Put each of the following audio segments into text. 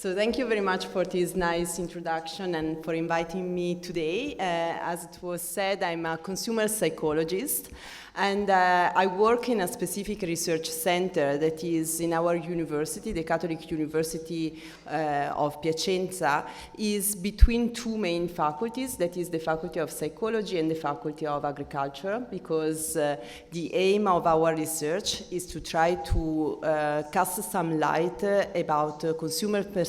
So thank you very much for this nice introduction and for inviting me today. As it was said, I'm a consumer psychologist, and I work in a specific research center that is in our university, the Catholic University of Piacenza, is between two main faculties, that is the Faculty of Psychology and the Faculty of Agriculture, because the aim of our research is to try to cast some light about consumer perception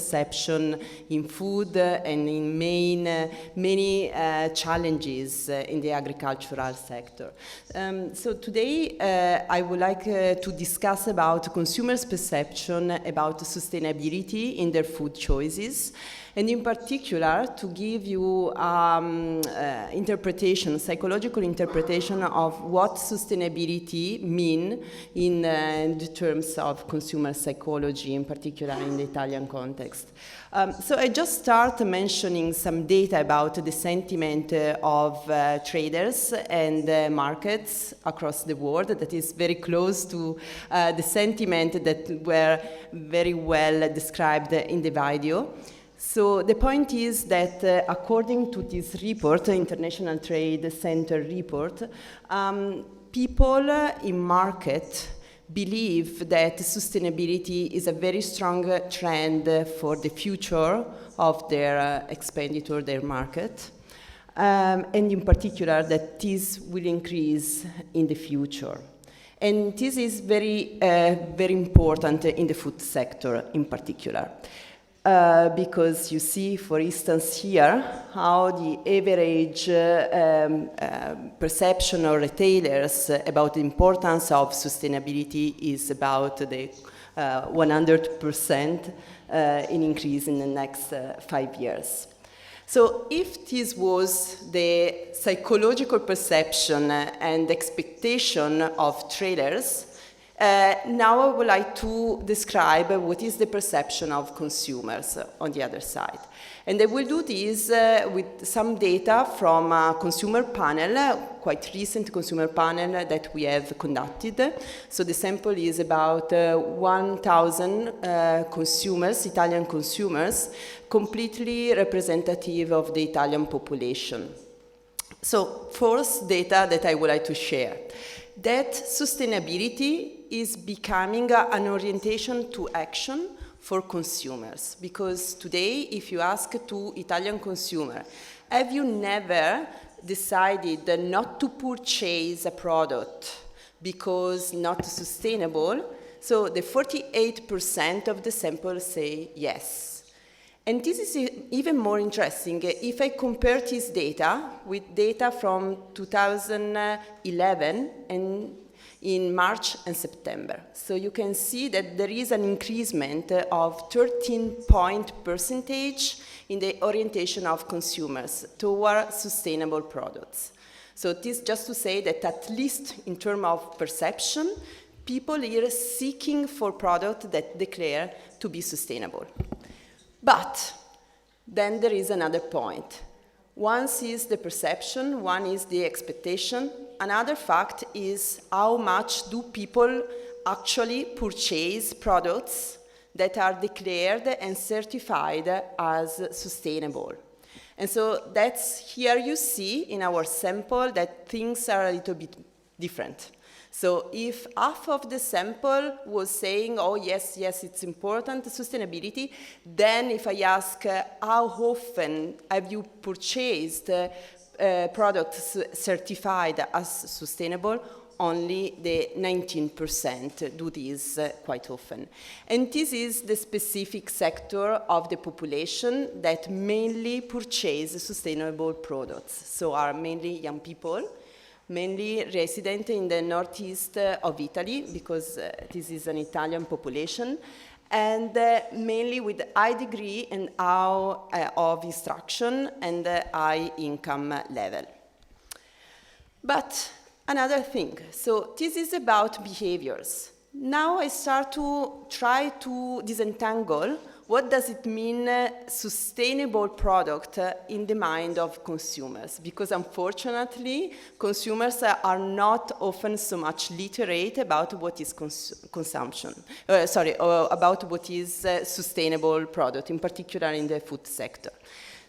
in food and in many challenges in the agricultural sector. So today I would like to discuss about consumers' perception about sustainability in their food choices, and in particular to give you psychological interpretation of what sustainability mean in the terms of consumer psychology, in particular in the Italian context. So I just start mentioning some data about the sentiment of traders and markets across the world that is very close to the sentiment that were very well described in the video. So the point is that according to this report, International Trade Center report, people in market believe that sustainability is a very strong trend for the future of their expenditure, their market, and in particular that this will increase in the future. And this is very important in the food sector in particular. Because you see, for instance, here, how the average perception of retailers about the importance of sustainability is about the 100% in increase in the next 5 years. So if this was the psychological perception and expectation of traders, now I would like to describe what is the perception of consumers on the other side. And I will do this with some data from a consumer panel, quite recent consumer panel that we have conducted. So the sample is about 1,000 consumers, Italian consumers, completely representative of the Italian population. So first data that I would like to share, that sustainability is becoming an orientation to action for consumers. Because today, if you ask to Italian consumer, have you never decided not to purchase a product because not sustainable? So the 48% of the sample say yes. And this is even more interesting if I compare this data with data from 2011 and in March and September. So you can see that there is an increasement of 13-point percentage in the orientation of consumers toward sustainable products. So this just to say that at least in terms of perception, people are seeking for products that declare to be sustainable. But then there is another point. One is the perception, one is the expectation. Another fact is how much do people actually purchase products that are declared and certified as sustainable. And so that's here you see in our sample that things are a little bit different. So if half of the sample was saying, oh yes, it's important, sustainability, then if I ask how often have you purchased products certified as sustainable, only the 19% do this quite often. And this is the specific sector of the population that mainly purchase sustainable products. So are mainly young people, mainly resident in the northeast of Italy, because this is an Italian population, and mainly with high degree and of instruction and high income level. But another thing, so this is about behaviors. Now I start to try to disentangle what does it mean, sustainable product in the mind of consumers? Because unfortunately, consumers are not often so much literate about what is consumption, about what is sustainable product, in particular in the food sector.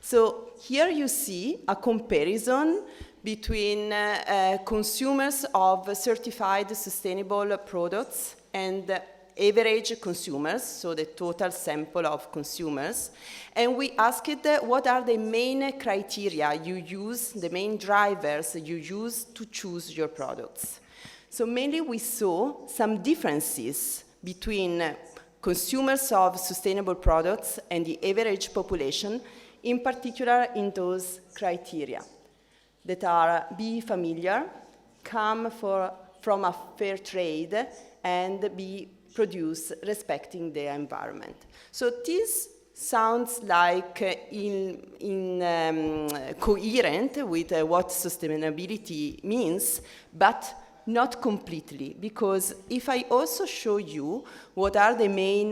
So here you see a comparison between consumers of certified sustainable products and average consumers, so the total sample of consumers. And we asked what are the main criteria you use, the main drivers you use to choose your products. So mainly we saw some differences between consumers of sustainable products and the average population, in particular in those criteria that are be familiar, come from a fair trade, and be produced respecting the environment. So this sounds like coherent with what sustainability means, but not completely, because if I also show you what are the main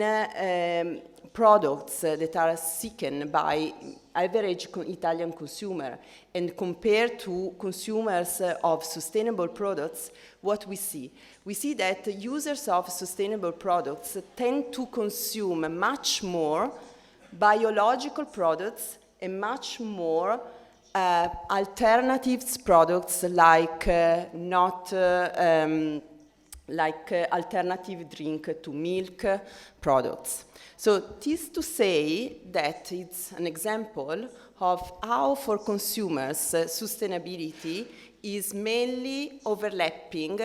products that are seeking by average Italian consumer and compared to consumers of sustainable products, what we see? We see that users of sustainable products tend to consume much more biological products and much more alternatives products like alternative drink to milk products. So this to say that it's an example of how for consumers sustainability is mainly overlapping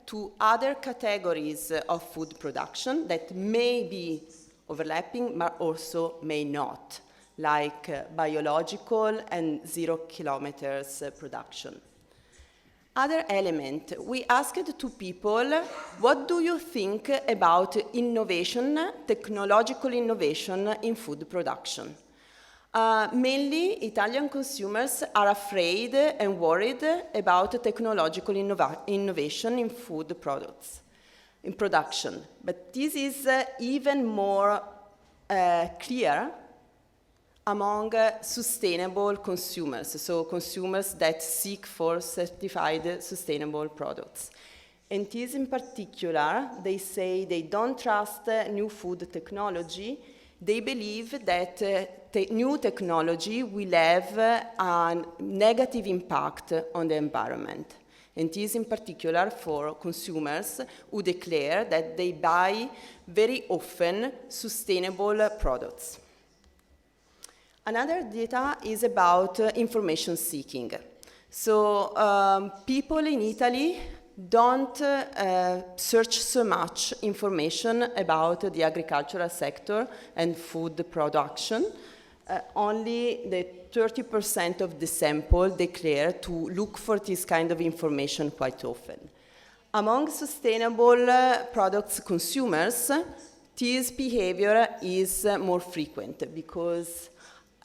to other categories of food production that may be overlapping but also may not, like biological and 0 kilometers production. Other element, we asked to people, what do you think about innovation, technological innovation in food production? Mainly, Italian consumers are afraid and worried about technological innovation in food products, in production. But this is even more clear among sustainable consumers, so consumers that seek for certified sustainable products. And this in particular, they say they don't trust new food technology. They believe that new technology will have a negative impact on the environment. And this in particular for consumers who declare that they buy very often sustainable products. Another data is about information seeking. So people in Italy don't search so much information about the agricultural sector and food production. Only the 30% of the sample declare to look for this kind of information quite often. Among sustainable products consumers, this behavior is more frequent because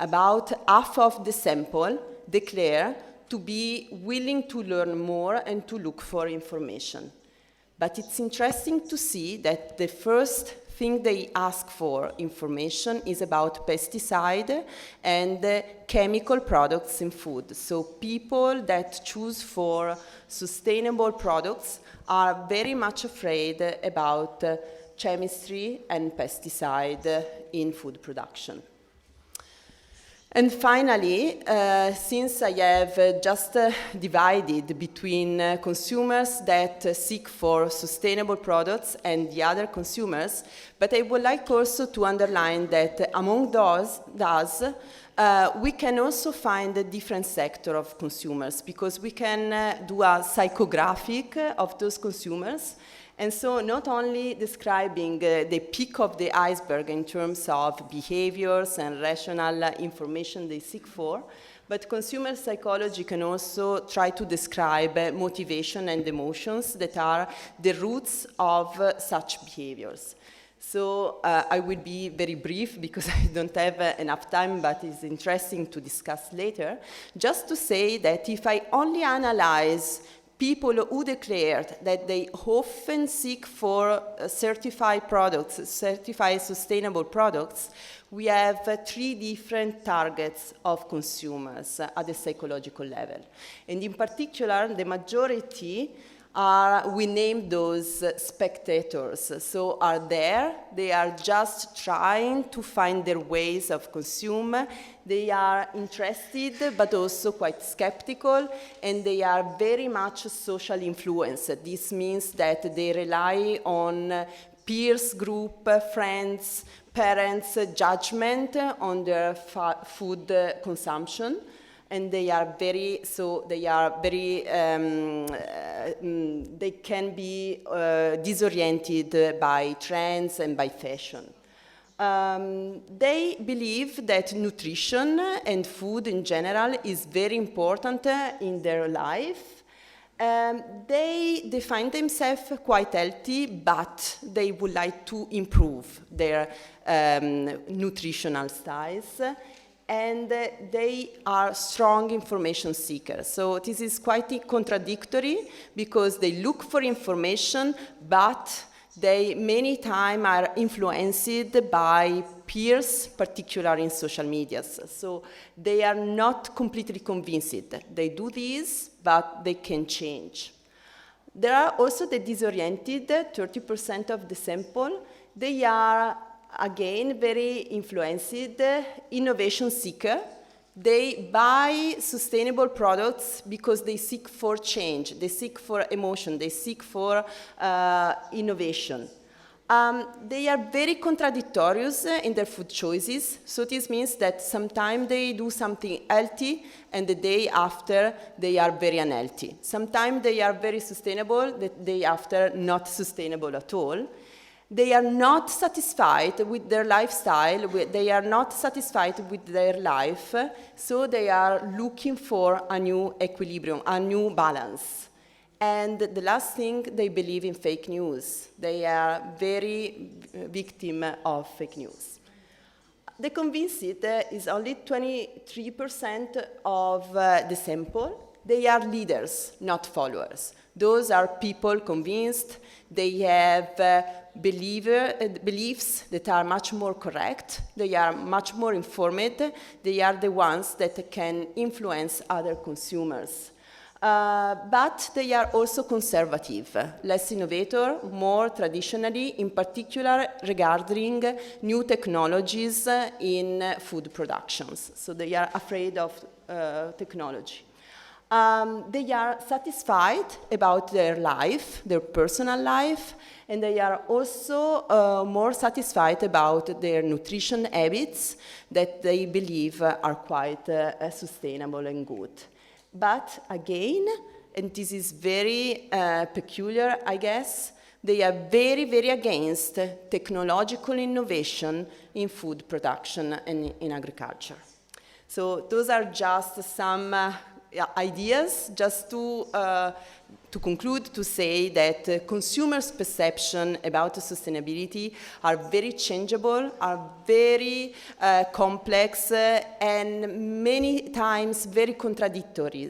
about half of the sample declare to be willing to learn more and to look for information. But it's interesting to see that the first thing they ask for information is about pesticide and chemical products in food. So people that choose for sustainable products are very much afraid about chemistry and pesticide in food production. And finally, since I have just divided between consumers that seek for sustainable products and the other consumers, but I would like also to underline that among those, we can also find a different sector of consumers because we can do a psychographic of those consumers. And so not only describing the peak of the iceberg in terms of behaviors and rational information they seek for, but consumer psychology can also try to describe motivation and emotions that are the roots of such behaviors. So I will be very brief because I don't have enough time, but it's interesting to discuss later. Just to say that if I only analyze people who declared that they often seek for certified products, certified sustainable products, we have 3 different targets of consumers at the psychological level. And in particular, the majority are, we name those spectators. So are there, they are just trying to find their ways of consume. They are interested, but also quite skeptical, and they are very much social influenced. This means that they rely on peers group, friends, parents' judgment on their food consumption. And they are very, they can be disoriented by trends and by fashion. They believe that nutrition and food in general is very important in their life. They define themselves quite healthy, but they would like to improve their nutritional styles. And they are strong information seekers. So this is quite contradictory because they look for information, but they many times are influenced by peers, particularly in social media. So they are not completely convinced. They do this, but they can change. There are also the disoriented, 30% of the sample. They are again, very influenced, innovation seeker. They buy sustainable products because they seek for change, they seek for emotion, they seek for innovation. They are very contradictory in their food choices, so this means that sometimes they do something healthy and the day after they are very unhealthy. Sometimes they are very sustainable, the day after not sustainable at all. They are not satisfied with their lifestyle, they are not satisfied with their life, so they are looking for a new equilibrium, a new balance. And the last thing, they believe in fake news. They are very victim of fake news. The convinced is only 23% of the sample. They are leaders, not followers. Those are people convinced. They have beliefs that are much more correct. They are much more informed. They are the ones that can influence other consumers. But they are also conservative, less innovator, more traditionally, in particular regarding new technologies in food productions. So they are afraid of technology. They are satisfied about their life, their personal life, and they are also more satisfied about their nutrition habits that they believe are quite sustainable and good. But again, and this is very peculiar, I guess, they are very, very against technological innovation in food production and in agriculture. So those are just some ideas, just to conclude, to say that consumers' perception about sustainability are very changeable, are very complex, and many times very contradictory.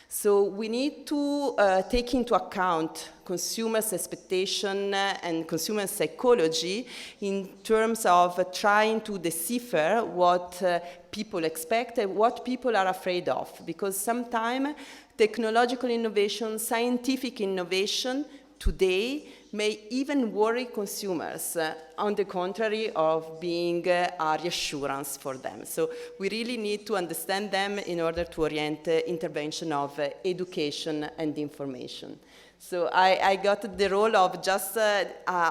So we need to take into account consumers' expectation and consumer psychology in terms of trying to decipher what people expect and what people are afraid of. Because sometimes technological innovation, scientific innovation today may even worry consumers, on the contrary of being a reassurance for them. So we really need to understand them in order to orient intervention of education and information. So I got the role of just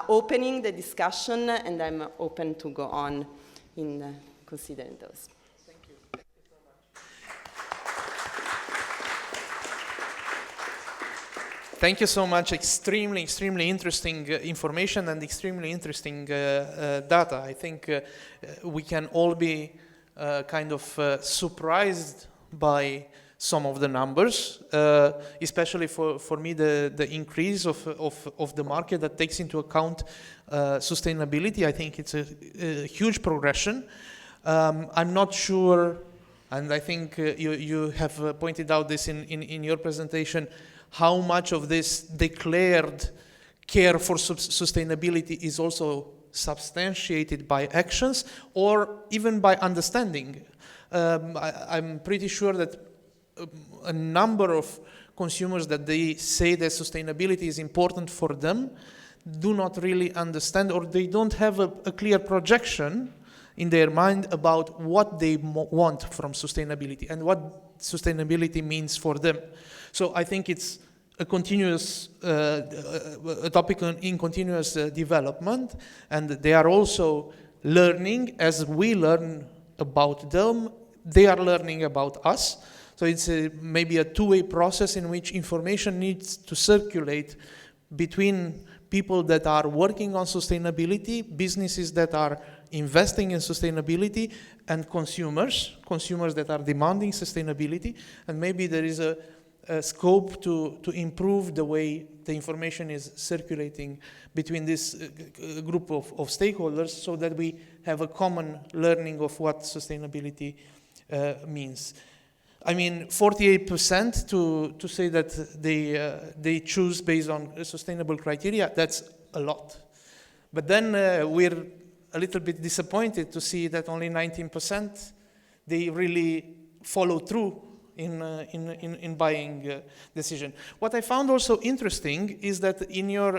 opening the discussion, and I'm open to go on in considering those. Thank you. Thank you so much. Extremely interesting information and extremely interesting data. I think we can all be kind of surprised by some of the numbers, especially for me, the increase of the market that takes into account sustainability. I think it's a huge progression. I'm not sure, and I think you have pointed out this in your presentation, how much of this declared care for sustainability is also substantiated by actions or even by understanding. I'm pretty sure that a number of consumers that they say that sustainability is important for them do not really understand, or they don't have a clear projection in their mind about what they want from sustainability and what sustainability means for them. So I think it's a continuous a topic in continuous development, and they are also learning as we learn about them. They are learning about us. So it's maybe a two-way process in which information needs to circulate between people that are working on sustainability, businesses that are investing in sustainability, and consumers that are demanding sustainability. And maybe there is a scope to improve the way the information is circulating between this group of stakeholders, so that we have a common learning of what sustainability means. I mean, 48% to say that they choose based on sustainable criteria, that's a lot. But then we're a little bit disappointed to see that only 19% they really follow through in buying decision. What I found also interesting is that in your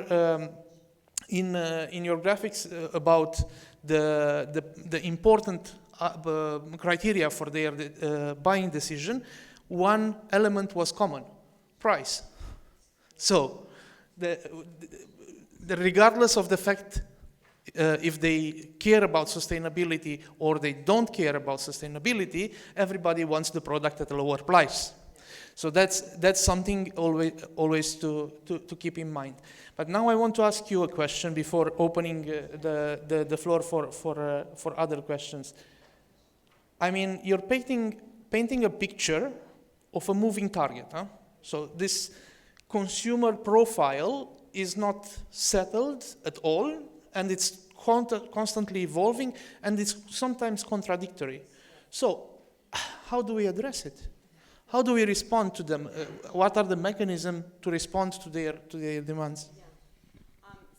graphics about the important criteria for their buying decision, one element was common: price. So, regardless of the fact if they care about sustainability or they don't care about sustainability, everybody wants the product at a lower price. So that's something always to keep in mind. But now I want to ask you a question before opening the floor for other questions. I mean, you're painting a picture of a moving target. Huh? So this consumer profile is not settled at all, and it's constantly evolving, and it's sometimes contradictory. So how do we address it? How do we respond to them? What are the mechanisms to respond to their demands?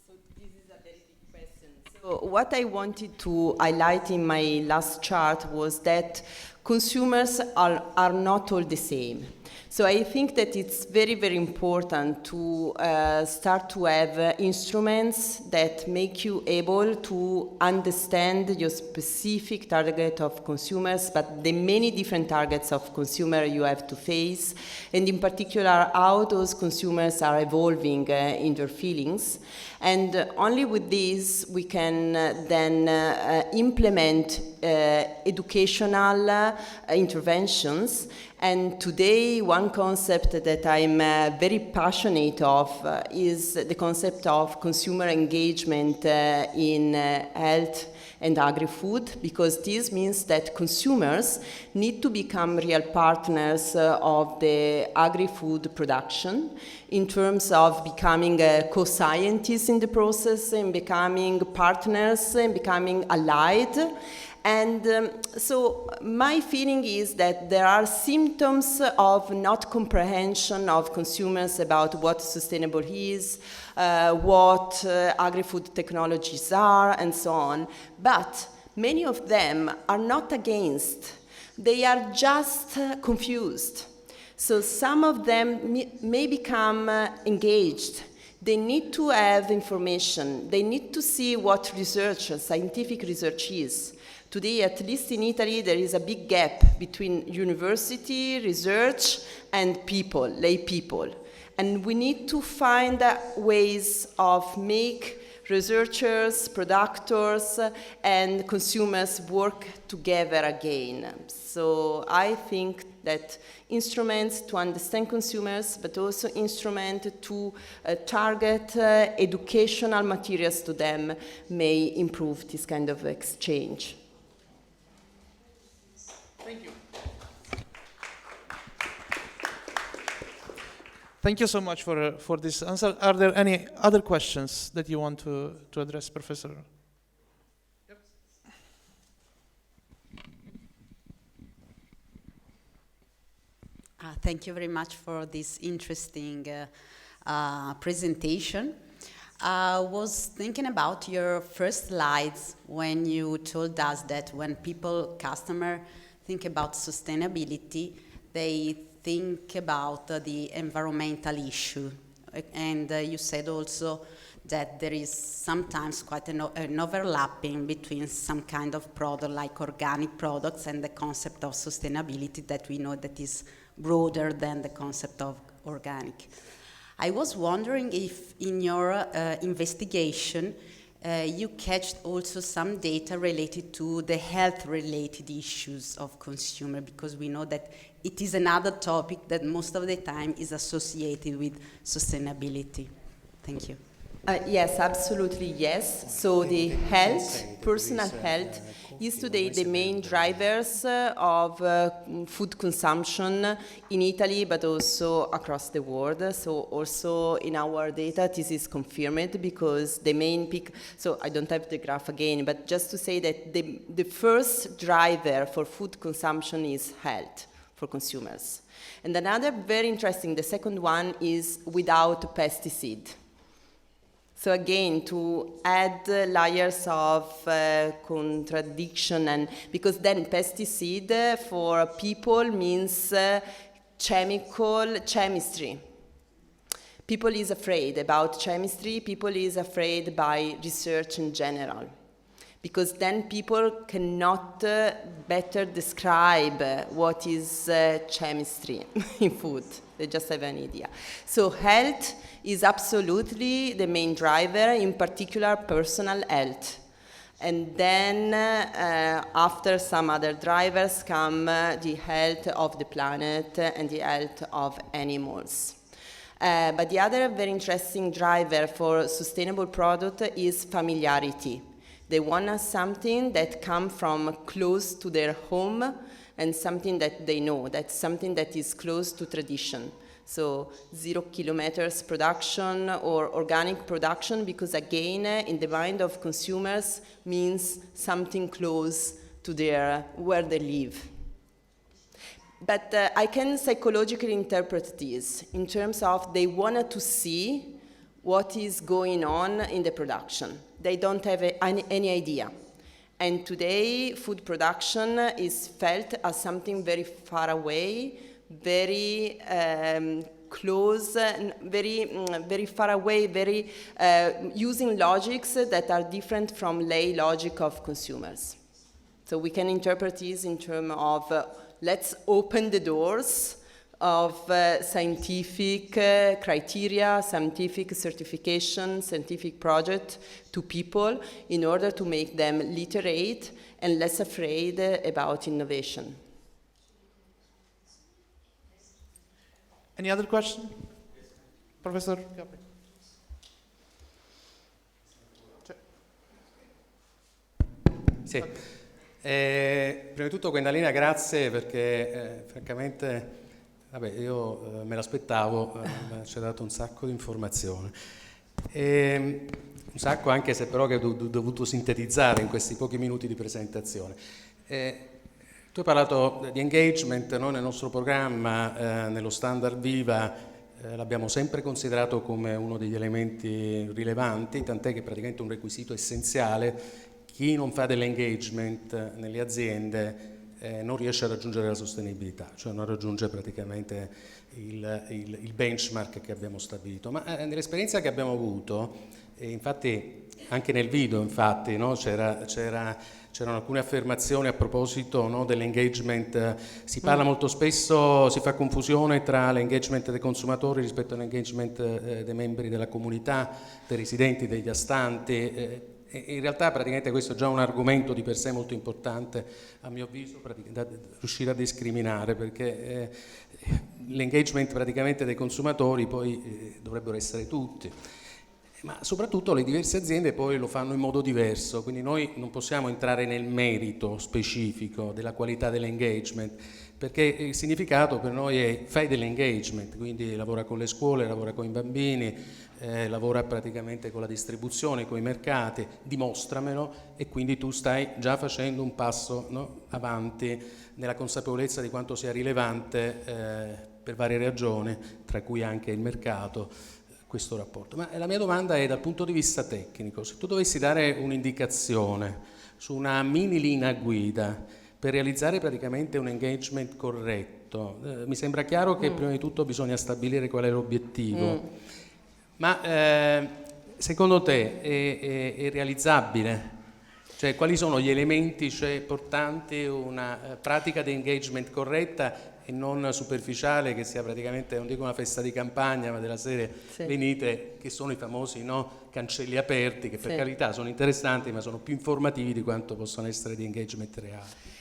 So this is a very big question. So what I wanted to highlight in my last chart was that consumers are not all the same. So I think that it's very, very important to start to have instruments that make you able to understand your specific target of consumers, but the many different targets of consumer you have to face, and in particular how those consumers are evolving in their feelings. And only with this we can then implement educational interventions. And today, one concept that I'm very passionate of is the concept of consumer engagement in health and agri-food, because this means that consumers need to become real partners of the agri-food production in terms of becoming co-scientists in the process and becoming partners and becoming allied. And so my feeling is that there are symptoms of not comprehension of consumers about what sustainable is, what agri-food technologies are, and so on. But many of them are not against. They are just confused. So some of them may become engaged. They need to have information. They need to see what research, scientific research is. Today, at least in Italy, there is a big gap between university, research, and people, lay people. And we need to find ways of make researchers, producers, and consumers work together again. So I think that instruments to understand consumers, but also instruments to target educational materials to them may improve this kind of exchange. Thank you. Thank you so much for this answer. Are there any other questions that you want to address, Professor? Yep. Thank you very much for this interesting presentation. I was thinking about your first slides when you told us that when customers think about sustainability, they think about the environmental issue. And you said also that there is sometimes quite an overlapping between some kind of product like organic products and the concept of sustainability that we know that is broader than the concept of organic. I was wondering if in your investigation you catched also some data related to the health-related issues of consumer, because we know that it is another topic that most of the time is associated with sustainability. Thank you. Yes, absolutely yes. So the health, personal health, is today the main drivers of food consumption in Italy, but also across the world. So also in our data, this is confirmed because the main peak, so I don't have the graph again, but just to say that the first driver for food consumption is health for consumers. And another very interesting, the second one is without pesticide. So again, to add layers of contradiction, and because then pesticide for people means chemistry. People is afraid about chemistry, people is afraid by research in general. Because then people cannot better describe what is chemistry in food. They just have an idea. So health is absolutely the main driver, in particular personal health. And then after some other drivers come the health of the planet and the health of animals. But the other very interesting driver for sustainable product is familiarity. They want something that comes from close to their home and something that they know, that's something that is close to tradition. So 0 kilometers production or organic production, because again, in the mind of consumers, means something close to where they live. But I can psychologically interpret this in terms of they wanted to see what is going on in the production. They don't have any idea. And today, food production is felt as something very far away, very close, very far away, using logics that are different from lay logic of consumers. So we can interpret this in terms of let's open the doors of scientific criteria, scientific certification, scientific project to people in order to make them literate and less afraid about innovation. Any other question? Professor Gabri? Sì. Prima di tutto Guendalina, grazie perché francamente io me l'aspettavo, ci ha dato un sacco di informazioni. Un sacco anche se però che ho dovuto sintetizzare in questi pochi minuti di presentazione. Tu hai parlato di engagement, noi nel nostro programma, nello standard VIVA, l'abbiamo sempre considerato come uno degli elementi rilevanti, tant'è che è praticamente un requisito essenziale. Chi non fa dell'engagement nelle aziende non riesce a raggiungere la sostenibilità, cioè non raggiunge praticamente il benchmark che abbiamo stabilito. Ma nell'esperienza che abbiamo avuto, infatti anche nel video infatti, no, c'erano alcune affermazioni a proposito, no, dell'engagement. Si parla molto spesso, si fa confusione tra l'engagement dei consumatori rispetto all'engagement dei membri della comunità, dei residenti, degli astanti. In realtà praticamente questo è già un argomento di per sé molto importante, a mio avviso, da riuscire a discriminare, perché l'engagement praticamente dei consumatori poi dovrebbero essere tutti, ma soprattutto le diverse aziende poi lo fanno in modo diverso, quindi noi non possiamo entrare nel merito specifico della qualità dell'engagement, perché il significato per noi è fai dell'engagement, quindi lavora con le scuole, lavora con i bambini, lavora praticamente con la distribuzione, con i mercati, dimostramelo, e quindi tu stai già facendo un passo, no, avanti nella consapevolezza di quanto sia rilevante per varie ragioni, tra cui anche il mercato, questo rapporto. Ma la mia domanda è dal punto di vista tecnico: se tu dovessi dare un'indicazione su una mini linea guida per realizzare praticamente un engagement corretto, mi sembra chiaro che prima di tutto bisogna stabilire qual è l'obiettivo, ma secondo te è realizzabile? Cioè, quali sono gli elementi portanti una pratica di engagement corretta e non superficiale, che sia praticamente, non dico una festa di campagna, ma della serie venite, che sono i famosi cancelli aperti, che per carità sono interessanti, ma sono più informativi di quanto possono essere di engagement reale.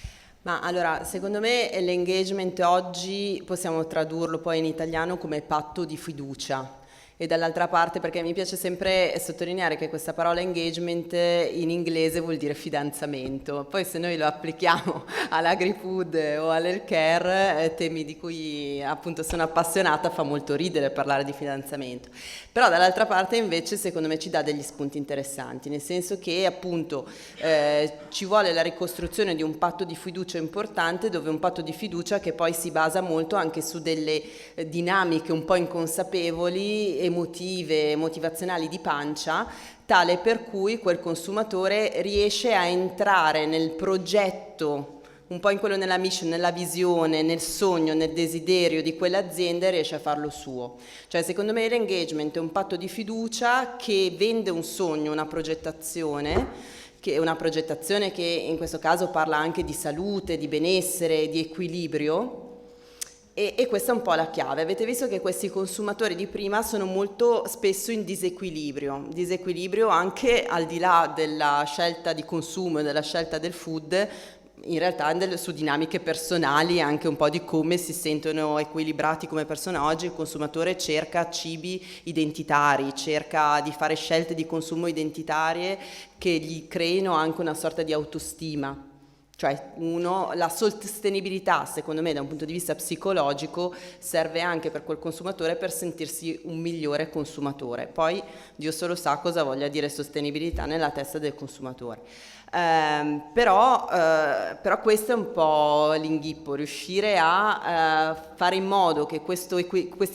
Ma allora, secondo me l'engagement oggi possiamo tradurlo poi in italiano come patto di fiducia. E dall'altra parte, perché mi piace sempre sottolineare che questa parola engagement in inglese vuol dire fidanzamento, poi se noi lo applichiamo all'agri-food o all'healthcare, temi di cui appunto sono appassionata, fa molto ridere parlare di fidanzamento. Però dall'altra parte invece secondo me ci dà degli spunti interessanti, nel senso che appunto ci vuole la ricostruzione di un patto di fiducia importante, dove un patto di fiducia che poi si basa molto anche su delle dinamiche un po' inconsapevoli, emotive, motivazionali di pancia, tale per cui quel consumatore riesce a entrare nel progetto, un po' in quello, nella mission, nella visione, nel sogno, nel desiderio di quell'azienda, e riesce a farlo suo. Cioè, secondo me l'engagement è un patto di fiducia che vende un sogno, una progettazione che in questo caso parla anche di salute, di benessere, di equilibrio. E questa è un po' la chiave. Avete visto che questi consumatori di prima sono molto spesso in disequilibrio anche al di là della scelta di consumo e della scelta del food, in realtà su dinamiche personali, anche un po' di come si sentono equilibrati come persone. Oggi il consumatore cerca cibi identitari, cerca di fare scelte di consumo identitarie che gli creino anche una sorta di autostima. Cioè la sostenibilità, secondo me da un punto di vista psicologico, serve anche per quel consumatore per sentirsi un migliore consumatore. Poi Dio solo sa cosa voglia dire sostenibilità nella testa del consumatore. Però questo è un po' l'inghippo, riuscire a fare in modo che questa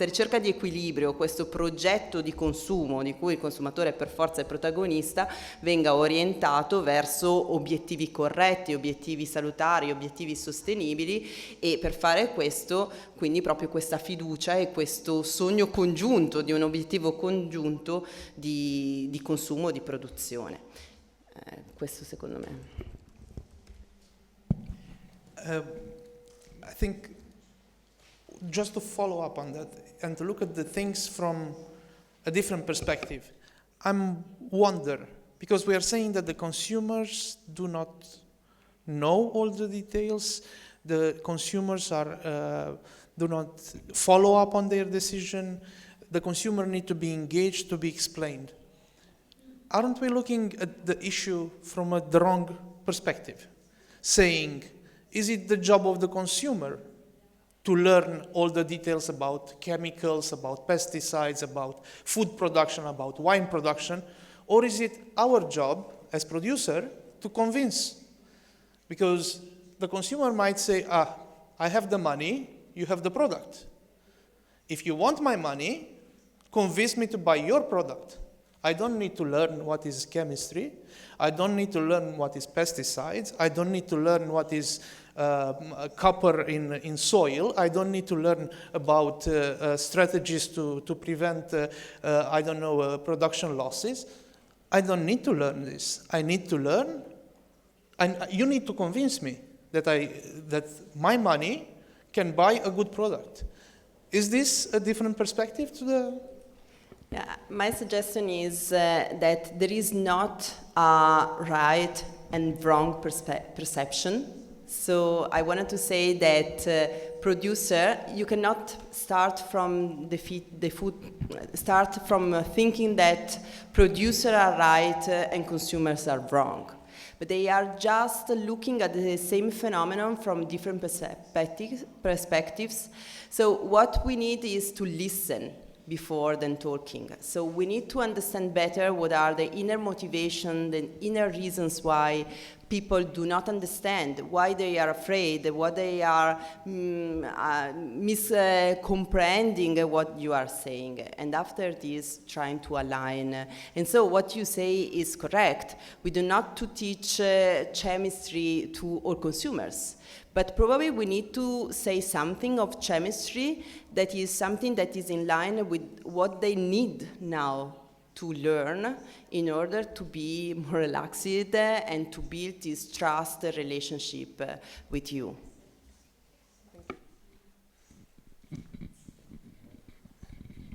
ricerca di equilibrio, questo progetto di consumo di cui il consumatore per forza è protagonista, venga orientato verso obiettivi corretti, obiettivi salutari, obiettivi sostenibili, e per fare questo quindi proprio questa fiducia e questo sogno congiunto di un obiettivo congiunto di consumo, di produzione. Questo secondo me. I think just to follow up on that and to look at the things from a different perspective, I'm wonder, because we are saying that the consumers do not know all the details, the consumers do not follow up on their decision, the consumer need to be engaged, to be explained. Aren't we looking at the issue from the wrong perspective? Saying, is it the job of the consumer to learn all the details about chemicals, about pesticides, about food production, about wine production, or is it our job as producer to convince? Because the consumer might say, I have the money, you have the product. If you want my money, convince me to buy your product. I don't need to learn what is chemistry. I don't need to learn what is pesticides. I don't need to learn what is copper in soil. I don't need to learn about strategies to prevent, production losses. I don't need to learn this. I need to learn, and you need to convince me that my money can buy a good product. Is this a different perspective to the? Yeah, my suggestion is that there is not a right and wrong perception. So I wanted to say that producer, you cannot start from thinking that producers are right and consumers are wrong. But they are just looking at the same phenomenon from different perspectives. So what we need is to listen before than talking. So we need to understand better what are the inner motivation, the inner reasons why people do not understand, why they are afraid, what they are miscomprehending what you are saying, and after this trying to align. And so what you say is correct. We do not to teach chemistry to all consumers, but probably we need to say something of chemistry that is something that is in line with what they need now to learn in order to be more relaxed and to build this trust relationship with you.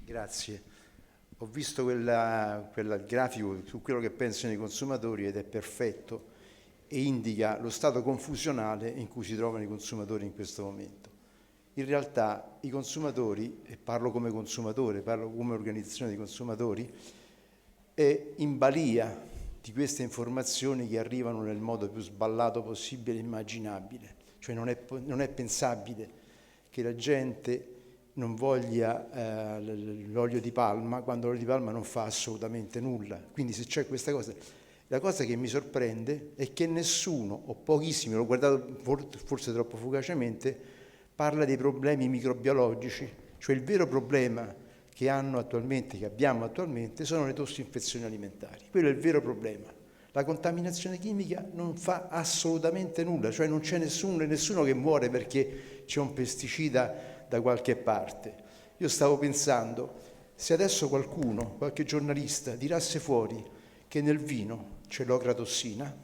Grazie. Ho visto quel grafico su quello che pensano i consumatori ed è perfetto e indica lo stato confusionale in cui si trovano i consumatori in questo momento. In realtà i consumatori, e parlo come consumatore, parlo come organizzazione di consumatori, è in balia di queste informazioni che arrivano nel modo più sballato possibile e immaginabile. Cioè non è pensabile che la gente non voglia l'olio di palma quando l'olio di palma non fa assolutamente nulla. Quindi se c'è questa cosa, la cosa che mi sorprende è che nessuno, o pochissimi, l'ho guardato forse troppo fugacemente, parla dei problemi microbiologici, cioè il vero problema che abbiamo attualmente sono le tossinfezioni alimentari. Quello è il vero problema. La contaminazione chimica non fa assolutamente nulla, cioè non c'è nessuno che muore perché c'è un pesticida da qualche parte. Io stavo pensando, se adesso qualche giornalista tirasse fuori che nel vino c'è l'ocratossina,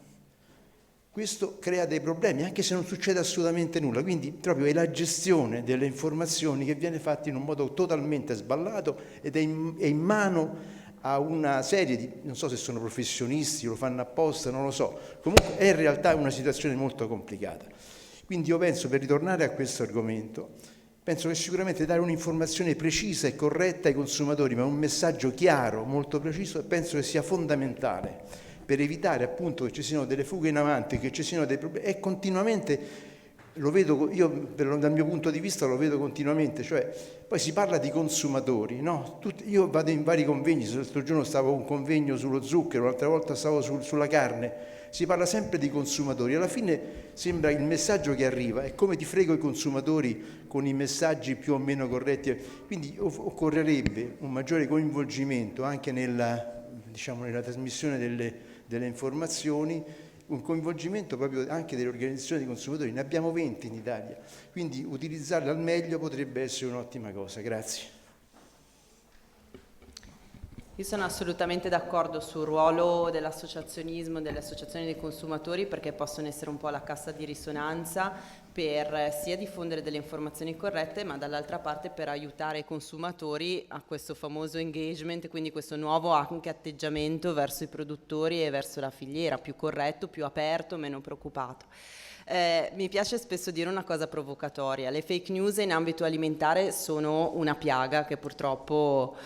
questo crea dei problemi, anche se non succede assolutamente nulla. Quindi proprio è la gestione delle informazioni che viene fatta in un modo totalmente sballato ed è in mano a una serie di, non so se sono professionisti, lo fanno apposta, non lo so. Comunque è in realtà una situazione molto complicata. Quindi io penso, per ritornare a questo argomento, penso che sicuramente dare un'informazione precisa e corretta ai consumatori, ma un messaggio chiaro, molto preciso, penso che sia fondamentale per evitare appunto che ci siano delle fughe in avanti, che ci siano dei problemi, e continuamente, lo vedo, io dal mio punto di vista lo vedo continuamente, cioè poi si parla di consumatori, no? Io vado in vari convegni, l'altro giorno stavo a un convegno sullo zucchero, l'altra volta stavo sulla carne, si parla sempre di consumatori, alla fine sembra il messaggio che arriva, è come ti frego i consumatori con i messaggi più o meno corretti, quindi occorrerebbe un maggiore coinvolgimento anche nella trasmissione delle informazioni, un coinvolgimento proprio anche delle organizzazioni di consumatori. Ne abbiamo 20 in Italia, quindi utilizzarle al meglio potrebbe essere un'ottima cosa. Grazie. Io sono assolutamente d'accordo sul ruolo dell'associazionismo, delle associazioni dei consumatori, perché possono essere un po' la cassa di risonanza per sia diffondere delle informazioni corrette, ma dall'altra parte per aiutare i consumatori a questo famoso engagement, quindi questo nuovo anche atteggiamento verso i produttori e verso la filiera, più corretto, più aperto, meno preoccupato. Mi piace spesso dire una cosa provocatoria: le fake news in ambito alimentare sono una piaga che purtroppo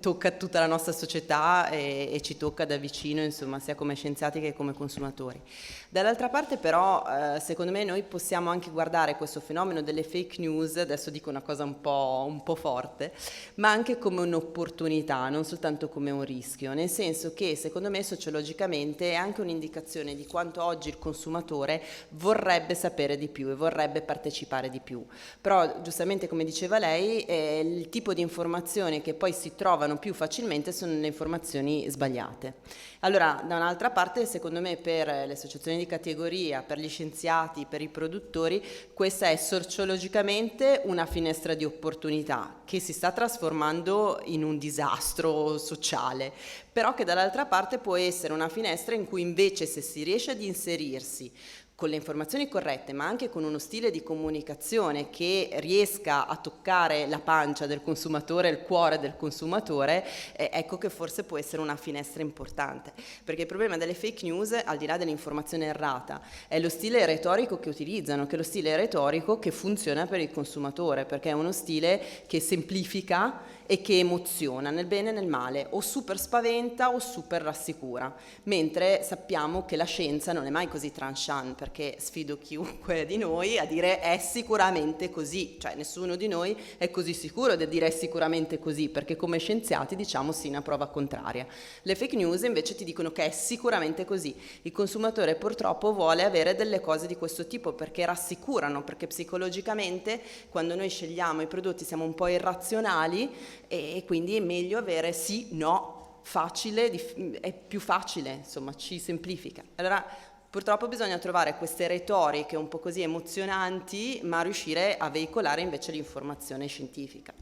tocca tutta la nostra società e ci tocca da vicino, insomma, sia come scienziati che come consumatori. Dall'altra parte però, secondo me, noi possiamo anche guardare questo fenomeno delle fake news, adesso dico una cosa un po' forte, ma anche come un'opportunità, non soltanto come un rischio, nel senso che secondo me sociologicamente è anche un'indicazione di quanto oggi il consumatore vorrebbe sapere di più e vorrebbe partecipare di più. Però giustamente, come diceva lei, il tipo di informazioni che poi si trovano più facilmente sono le informazioni sbagliate. Allora, da un'altra parte, secondo me, per le associazioni di categoria, per gli scienziati, per i produttori, questa è sociologicamente una finestra di opportunità che si sta trasformando in un disastro sociale, però che dall'altra parte può essere una finestra in cui invece, se si riesce ad inserirsi con le informazioni corrette, ma anche con uno stile di comunicazione che riesca a toccare la pancia del consumatore, il cuore del consumatore, ecco che forse può essere una finestra importante. Perché il problema delle fake news, al di là dell'informazione errata, è lo stile retorico che utilizzano, che è lo stile retorico che funziona per il consumatore, perché è uno stile che semplifica e che emoziona nel bene e nel male, o super spaventa o super rassicura, mentre sappiamo che la scienza non è mai così tranchant, perché sfido chiunque di noi a dire è sicuramente così, cioè nessuno di noi è così sicuro di dire è sicuramente così, perché come scienziati diciamo sì una prova contraria. Le fake news invece ti dicono che è sicuramente così. Il consumatore purtroppo vuole avere delle cose di questo tipo perché rassicurano, perché psicologicamente quando noi scegliamo i prodotti siamo un po' irrazionali e quindi è meglio avere sì, no, facile, è più facile, insomma ci semplifica. Allora purtroppo bisogna trovare queste retoriche un po' così emozionanti, ma riuscire a veicolare invece l'informazione scientifica.